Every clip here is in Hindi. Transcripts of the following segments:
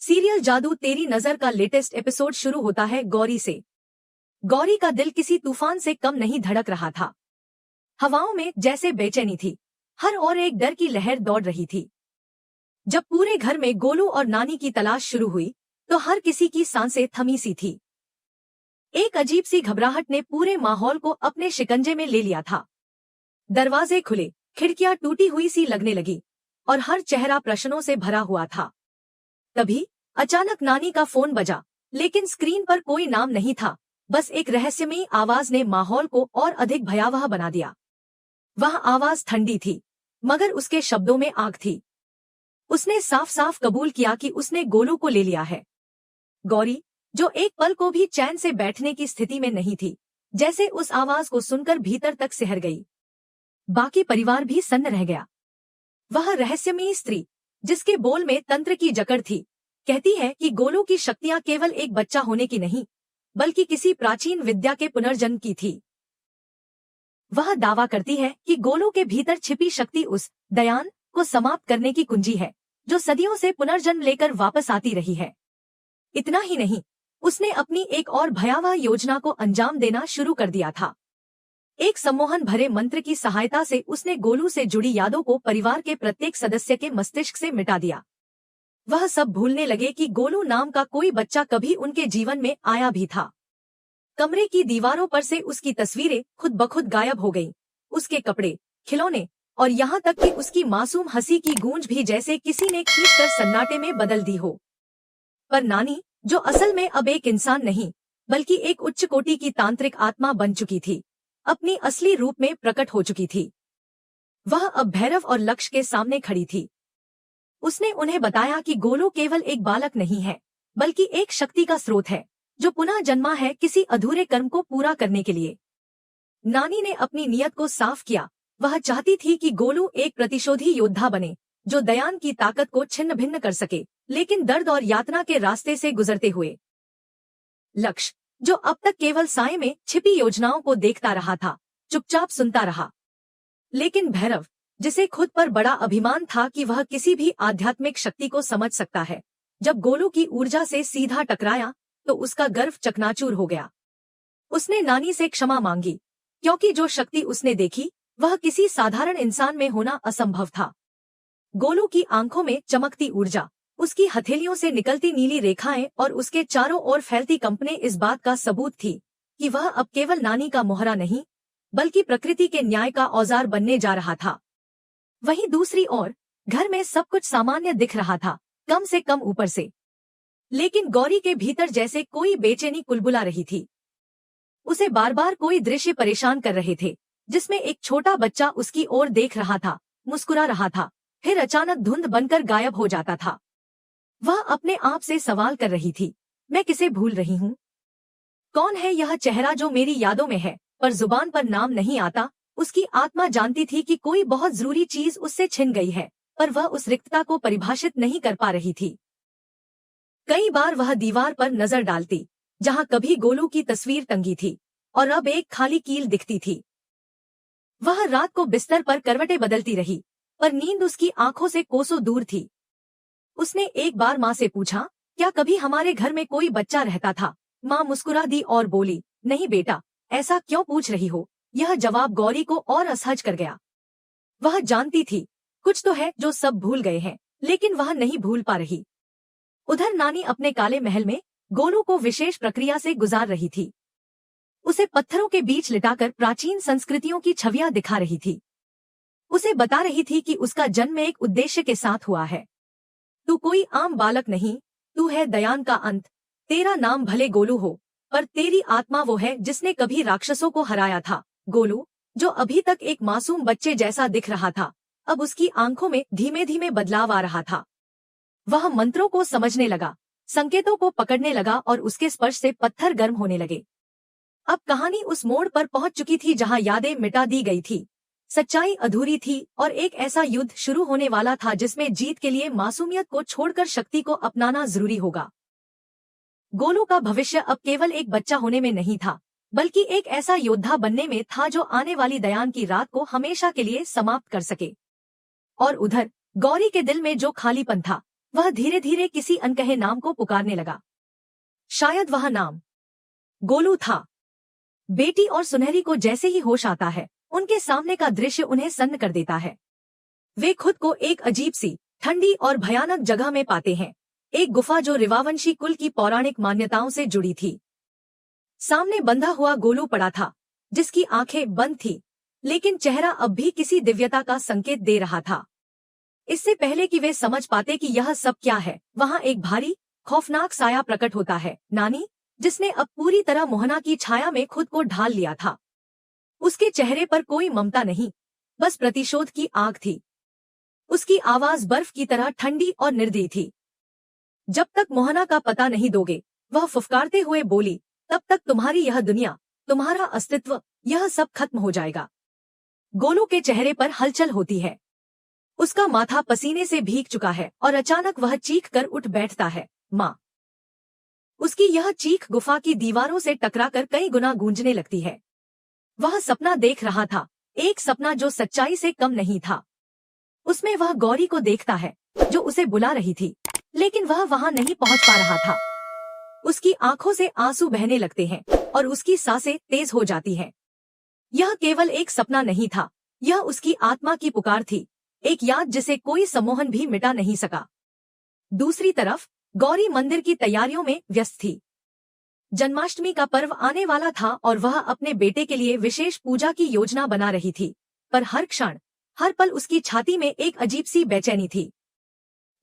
सीरियल जादू तेरी नजर का लेटेस्ट एपिसोड शुरू होता है गौरी से। गौरी का दिल किसी तूफान से कम नहीं धड़क रहा था। हवाओं में जैसे बेचैनी थी, हर ओर एक डर की लहर दौड़ रही थी। जब पूरे घर में गोलू और नानी की तलाश शुरू हुई तो हर किसी की सांसें थमी सी थी। एक अजीब सी घबराहट ने पूरे माहौल को अपने शिकंजे में ले लिया था। दरवाजे खुले, खिड़कियां टूटी हुई सी लगने लगी और हर चेहरा प्रश्नों से भरा हुआ था। तभी अचानक नानी का फोन बजा, लेकिन स्क्रीन पर कोई नाम नहीं था। बस एक रहस्यमयी आवाज ने माहौल को और अधिक भयावह बना दिया। वह आवाज ठंडी थी, मगर उसके शब्दों में आग थी। उसने साफ साफ कबूल किया कि उसने गोलू को ले लिया है। गौरी, जो एक पल को भी चैन से बैठने की स्थिति में नहीं थी, जैसे उस आवाज को सुनकर भीतर तक सिहर गई। बाकी परिवार भी सन्न रह गया। वह रहस्यमयी स्त्री, जिसके बोल में तंत्र की जकड़ थी, कहती है कि गोलू की शक्तियां केवल एक बच्चा होने की नहीं, बल्कि किसी प्राचीन विद्या के पुनर्जन्म की थी। वह दावा करती है कि गोलू के भीतर छिपी शक्ति उस दयान को समाप्त करने की कुंजी है, जो सदियों से पुनर्जन्म लेकर वापस आती रही है। इतना ही नहीं, उसने अपनी एक और भयावह योजना को अंजाम देना शुरू कर दिया था। एक सम्मोहन भरे मंत्र की सहायता से उसने गोलू से जुड़ी यादों को परिवार के प्रत्येक सदस्य के मस्तिष्क से मिटा दिया। वह सब भूलने लगे कि गोलू नाम का कोई बच्चा कभी उनके जीवन में आया भी था। कमरे की दीवारों पर से उसकी तस्वीरें खुद ब खुद गायब हो गईं। उसके कपड़े, खिलौने और यहाँ तक कि उसकी मासूम हंसी की गूंज भी जैसे किसी ने खींचकर सन्नाटे में बदल दी हो। पर नानी, जो असल में अब एक इंसान नहीं, बल्कि एक उच्च कोटि की तांत्रिक आत्मा बन चुकी थी, अपनी असली रूप में प्रकट हो चुकी थी। वह अब भैरव और लक्ष्य के सामने खड़ी थी। उसने उन्हें बताया कि गोलू केवल एक बालक नहीं है, बल्कि एक शक्ति का स्रोत है, जो पुनः जन्मा है किसी अधूरे कर्म को पूरा करने के लिए। नानी ने अपनी नियत को साफ किया। वह चाहती थी कि गोलू एक प्रतिशोधी योद्धा बने, जो दयान की ताकत को छिन्न भिन्न कर सके, लेकिन दर्द और यातना के रास्ते से गुजरते हुए। लक्ष्य, जो अब तक केवल साए में छिपी योजनाओं को देखता रहा था, चुपचाप सुनता रहा। लेकिन भैरव, जिसे खुद पर बड़ा अभिमान था कि वह किसी भी आध्यात्मिक शक्ति को समझ सकता है, जब गोलू की ऊर्जा से सीधा टकराया तो उसका गर्व चकनाचूर हो गया। उसने नानी से क्षमा मांगी, क्योंकि जो शक्ति उसने देखी वह किसी साधारण इंसान में होना असंभव था। गोलू की आंखों में चमकती ऊर्जा, उसकी हथेलियों से निकलती नीली रेखाएं और उसके चारों ओर फैलती कंपने इस बात का सबूत थी कि वह अब केवल नानी का मोहरा नहीं, बल्कि प्रकृति के न्याय का औजार बनने जा रहा था। वहीं दूसरी ओर घर में सब कुछ सामान्य दिख रहा था, कम से कम ऊपर से। लेकिन गौरी के भीतर जैसे कोई बेचैनी कुलबुला रही थी। उसे बार बार कोई दृश्य परेशान कर रहे थे, जिसमें एक छोटा बच्चा उसकी ओर देख रहा था, मुस्कुरा रहा था, फिर अचानक धुंध बनकर गायब हो जाता था। वह अपने आप से सवाल कर रही थी, मैं किसे भूल रही हूँ? कौन है यह चेहरा जो मेरी यादों में है, पर जुबान पर नाम नहीं आता? उसकी आत्मा जानती थी कि कोई बहुत जरूरी चीज उससे छिन गई है, पर वह उस रिक्तता को परिभाषित नहीं कर पा रही थी। कई बार वह दीवार पर नजर डालती, जहाँ कभी गोलू की तस्वीर टंगी थी और अब एक खाली कील दिखती थी। वह रात को बिस्तर पर करवटें बदलती रही, पर नींद उसकी आंखों से कोसों दूर थी। उसने एक बार माँ से पूछा, क्या कभी हमारे घर में कोई बच्चा रहता था? माँ मुस्कुरा दी और बोली, नहीं बेटा, ऐसा क्यों पूछ रही हो? यह जवाब गौरी को और असहज कर गया। वह जानती थी, कुछ तो है जो सब भूल गए हैं, लेकिन वह नहीं भूल पा रही। उधर नानी अपने काले महल में गोलू को विशेष प्रक्रिया से गुजार रही थी। उसे पत्थरों के बीच लिटाकर प्राचीन संस्कृतियों की छवियां दिखा रही थी। उसे बता रही थी कि उसका जन्म एक उद्देश्य के साथ हुआ है। तू कोई आम बालक नहीं, तू है दयान का अंत। तेरा नाम भले गोलू हो, पर तेरी आत्मा वो है जिसने कभी राक्षसों को हराया था। गोलू, जो अभी तक एक मासूम बच्चे जैसा दिख रहा था, अब उसकी आंखों में धीमे धीमे बदलाव आ रहा था। वह मंत्रों को समझने लगा, संकेतों को पकड़ने लगा और उसके स्पर्श से पत्थर गर्म होने लगे। अब कहानी उस मोड़ पर पहुंच चुकी थी जहां यादें मिटा दी गई थी, सच्चाई अधूरी थी और एक ऐसा युद्ध शुरू होने वाला था जिसमें जीत के लिए मासूमियत को छोड़कर शक्ति को अपनाना जरूरी होगा। गोलू का भविष्य अब केवल एक बच्चा होने में नहीं था, बल्कि एक ऐसा योद्धा बनने में था जो आने वाली दयान की रात को हमेशा के लिए समाप्त कर सके। और उधर गौरी के दिल में जो खालीपन था, वह धीरे धीरे किसी अनकहे नाम को पुकारने लगा। शायद वह नाम गोलू था। बेटी और सुनहरी को जैसे ही होश आता है, उनके सामने का दृश्य उन्हें सन्न कर देता है। वे खुद को एक अजीब सी, ठंडी और भयानक जगह में पाते हैं, एक गुफा जो रिवावंशी कुल की पौराणिक मान्यताओं से जुड़ी थी। सामने बंधा हुआ गोलू पड़ा था, जिसकी आंखें बंद थी, लेकिन चेहरा अब भी किसी दिव्यता का संकेत दे रहा था। इससे पहले कि वे समझ पाते कि यह सब क्या है, वहां एक भारी, खौफनाक साया प्रकट होता है। नानी, जिसने अब पूरी तरह मोहना की छाया में खुद को ढाल लिया था। उसके चेहरे पर कोई ममता नहीं, बस प्रतिशोध की आग थी। उसकी आवाज बर्फ की तरह ठंडी और निर्दयी थी। जब तक मोहना का पता नहीं दोगे, वह फुफकारते हुए बोली, तब तक तुम्हारी यह दुनिया, तुम्हारा अस्तित्व, यह सब खत्म हो जाएगा। गोलू के चेहरे पर हलचल होती है। उसका माथा पसीने से भीग चुका है और अचानक वह चीख कर उठ बैठता है। माँ! उसकी यह चीख गुफा की दीवारों से टकराकर कई गुना गूंजने लगती है। वह सपना देख रहा था, एक सपना जो सच्चाई से कम नहीं था। उसमें वह गौरी को देखता है, जो उसे बुला रही थी, लेकिन वह वहां नहीं पहुंच पा रहा था। उसकी आंखों से आंसू बहने लगते हैं और उसकी सांसें तेज हो जाती हैं। यह केवल एक सपना नहीं था, यह उसकी आत्मा की पुकार थी, एक याद जिसे कोई सम्मोहन भी मिटा नहीं सका। दूसरी तरफ गौरी मंदिर की तैयारियों में व्यस्त थी। जन्माष्टमी का पर्व आने वाला था और वह अपने बेटे के लिए विशेष पूजा की योजना बना रही थी, पर हर क्षण, हर पल उसकी छाती में एक अजीब सी बेचैनी थी।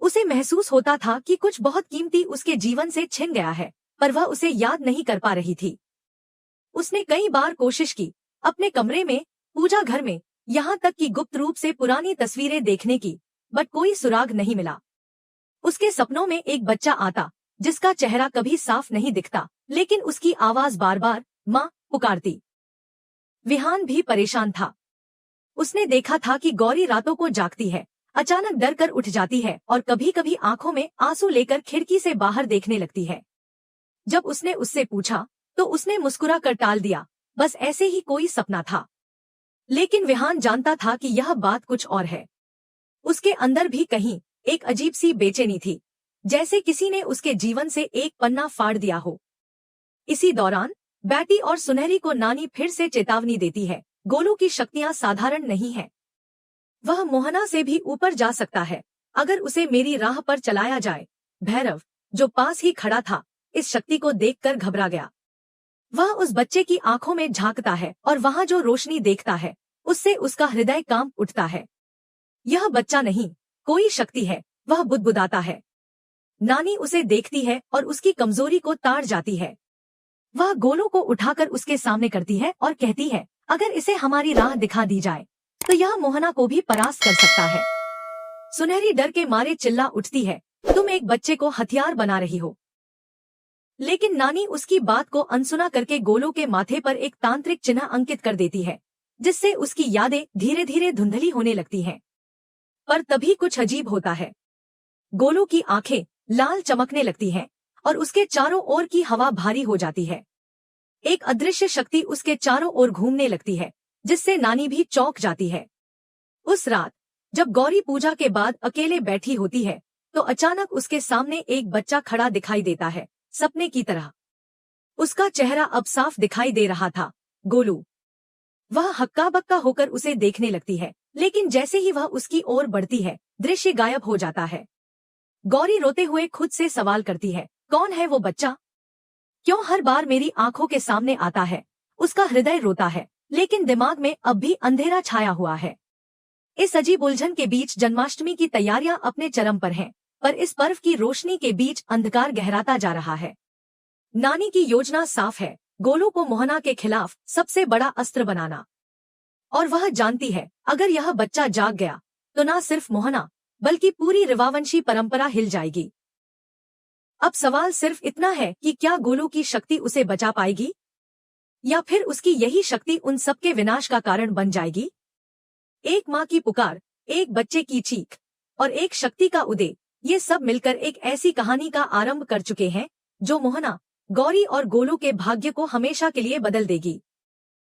उसे महसूस होता था कि कुछ बहुत कीमती उसके जीवन से छिन गया है, पर वह उसे याद नहीं कर पा रही थी। उसने कई बार कोशिश की, अपने कमरे में, पूजा घर में, यहाँ तक कि गुप्त रूप से पुरानी तस्वीरें देखने की, बट कोई सुराग नहीं मिला। उसके सपनों में एक बच्चा आता, जिसका चेहरा कभी साफ नहीं दिखता, लेकिन उसकी आवाज बार बार माँ पुकारती। विहान भी परेशान था। उसने देखा था कि गौरी रातों को जागती है, अचानक डर कर उठ जाती है और कभी कभी आंखों में आंसू लेकर खिड़की से बाहर देखने लगती है। जब उसने उससे पूछा, तो उसने मुस्कुरा कर टाल दिया, बस ऐसे ही कोई सपना था। लेकिन विहान जानता था कि यह बात कुछ और है। उसके अंदर भी कहीं एक अजीब सी बेचैनी थी, जैसे किसी ने उसके जीवन से एक पन्ना फाड़ दिया हो। इसी दौरान बैटी और सुनहरी को नानी फिर से चेतावनी देती है, गोलू की शक्तियां साधारण नहीं है। वह मोहना से भी ऊपर जा सकता है, अगर उसे मेरी राह पर चलाया जाए। भैरव, जो पास ही खड़ा था, इस शक्ति को देखकर घबरा गया। वह उस बच्चे की आंखों में झांकता है और वहां जो रोशनी देखता है, उससे उसका हृदय कांप उठता है। यह बच्चा नहीं, कोई शक्ति है, वह बुदबुदाता है। नानी उसे देखती है और उसकी कमजोरी को ताड़ जाती है। वह गोलू को उठाकर उसके सामने करती है और कहती है, अगर इसे हमारी राह दिखा दी जाए, तो यह मोहना को भी परास्त कर सकता है। सुनहरी डर के मारे चिल्ला उठती है, तुम एक बच्चे को हथियार बना रही हो। लेकिन नानी उसकी बात को अनसुना करके गोलू के माथे पर एक तांत्रिक चिन्ह अंकित कर देती है, जिससे उसकी यादें धीरे धीरे धुंधली होने लगती हैं। पर तभी कुछ अजीब होता है। गोलू की आंखें लाल चमकने लगती हैं और उसके चारों ओर की हवा भारी हो जाती है। एक अदृश्य शक्ति उसके चारों ओर घूमने लगती है, जिससे नानी भी चौंक जाती है। उस रात जब गौरी पूजा के बाद अकेले बैठी होती है, तो अचानक उसके सामने एक बच्चा खड़ा दिखाई देता है, सपने की तरह। उसका चेहरा अब साफ दिखाई दे रहा था, गोलू। वह हक्का बक्का होकर उसे देखने लगती है, लेकिन जैसे ही वह उसकी ओर बढ़ती है, दृश्य गायब हो जाता है। गौरी रोते हुए खुद से सवाल करती है, कौन है वो बच्चा? क्यों हर बार मेरी आंखों के सामने आता है? उसका हृदय रोता है, लेकिन दिमाग में अब भी अंधेरा छाया हुआ है। इस अजीब उलझन के बीच जन्माष्टमी की तैयारियां अपने चरम पर हैं, पर इस पर्व की रोशनी के बीच अंधकार गहराता जा रहा है। नानी की योजना साफ है, गोलू को मोहना के खिलाफ सबसे बड़ा अस्त्र बनाना। और वह जानती है, अगर यह बच्चा जाग गया, तो न सिर्फ मोहना, बल्कि पूरी रिवावंशी परंपरा हिल जाएगी। अब सवाल सिर्फ इतना है कि क्या गोलू की शक्ति उसे बचा पाएगी, या फिर उसकी यही शक्ति उन सबके विनाश का कारण बन जाएगी? एक माँ की पुकार, एक बच्चे की चीख और एक शक्ति का उदय, ये सब मिलकर एक ऐसी कहानी का आरंभ कर चुके हैं, जो मोहना, गौरी और गोलू के भाग्य को हमेशा के लिए बदल देगी।